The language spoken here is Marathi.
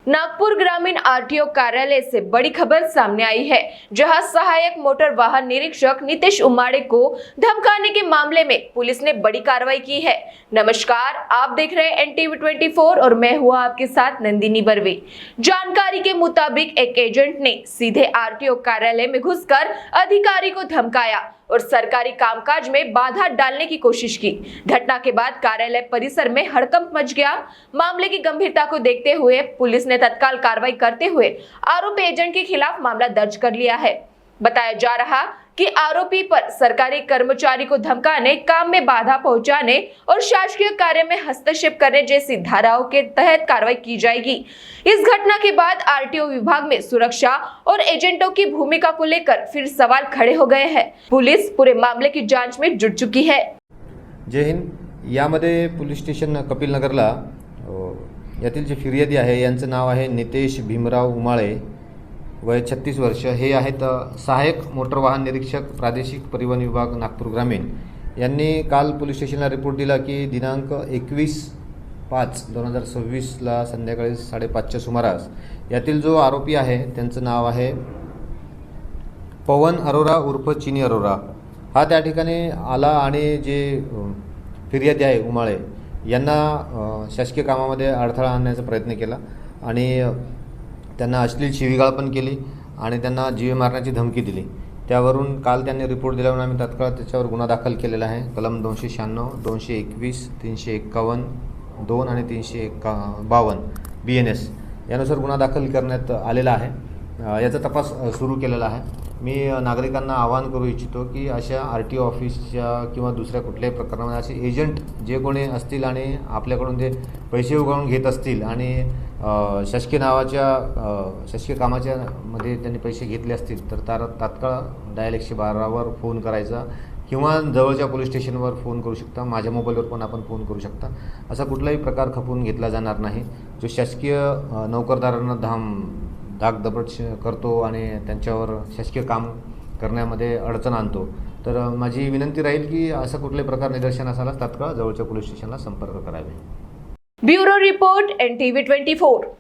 नागपुर ग्रामीण आरटीओ कार्यालय से बड़ी खबर सामने आई है, जहां सहायक मोटर वाहन निरीक्षक नीतीश उमाड़े को धमकाने के मामले में पुलिस ने बड़ी कार्रवाई की है। नमस्कार, आप देख रहे हैं NTV 24 और मैं हुआ आपके साथ नंदिनी बर्वे। जानकारी के मुताबिक एक एजेंट ने सीधे आरटीओ कार्यालय में घुसकर अधिकारी को धमकाया और सरकारी कामकाज में बाधा डालने की कोशिश की। घटना के बाद कार्यालय परिसर में हड़कंप मच गया। मामले की गंभीरता को देखते हुए पुलिस ने तत्काल कार्रवाई करते हुए आरोपी एजेंट के खिलाफ मामला दर्ज कर लिया है। बताया जा रहा कि आरोपी पर सरकारी कर्मचारी को धमकाने, काम में बाधा पहुंचाने और शासकीय कार्य में हस्तक्षेप करने जैसी धाराओं के तहत कार्रवाई की जाएगी। इस घटना के बाद आरटीओ विभाग में सुरक्षा और एजेंटों की भूमिका को लेकर फिर सवाल खड़े हो गए हैं। पुलिस पूरे मामले की जांच में जुट चुकी है। जय हिंद। यामध्ये पोलीस स्टेशन कपिल नगरला यातील जे फिर्यादी आहे यांचं नाव आहे नितेश भीमराव उमाळे, वय 36 वर्ष। हे आहेत सहाय्यक मोटर वाहन निरीक्षक, प्रादेशिक परिवहन विभाग, नागपूर ग्रामीण। यांनी काल पोलीस स्टेशनला रिपोर्ट दिला की दिनांक 21/5/2026 ला संध्याकाळी 5:30च्या सुमारास यातील जो आरोपी आहे त्यांचं नाव आहे पवन अरोरा उर्फ चिनी अरोरा। हा त्या ठिकाणी आला आणि जे फिर्यादी आहे उमाळे यांना शासकीय कामामध्ये अडथळा आणण्याचा प्रयत्न केला आणि त्यांना अश्लील शिवीगाळ पण केली आणि त्यांना जीवे मारण्याची धमकी दिली। त्यावरून काल त्यांनी रिपोर्ट दिल्यावर आम्ही तत्काळ त्याच्यावर गुन्हा दाखल केलेला आहे। कलम 296, 221, 351, 2 आणि 352 BNS यानुसार गुन्हा दाखल करण्यात आलेला आहे। याचा तपास सुरू केलेला आहे। मी नागरिकांना आवाहन करू इच्छितो की अशा आरटीओ ऑफिसच्या किंवा दुसऱ्या कुठल्याही प्रकरणामध्ये असे एजंट जे कोणी असतील आणि आपल्याकडून ते पैसे उगाळून घेत असतील आणि शासकीय शासकीय कामाच्या मध्ये त्यांनी पैसे घेतले असतील तर तात्काळ डायल 112वर फोन करायचा किंवा जवळच्या पोलीस स्टेशनवर फोन करू शकता। माझ्या मोबाईलवर पण आपण फोन करू शकता। असा कुठलाही प्रकार खपवून घेतला जाणार नाही जो शासकीय नोकरदारांना धाकदपट करतो आणि त्यांच्यावर शासकीय काम करण्यामध्ये अडचण आणतो। तर माझी विनंती राहील की असा कुठलाही प्रकार निदर्शनास आल्यास तात्काळ जवळच्या पोलीस स्टेशनला संपर्क करावे। Bureau report NTV 24।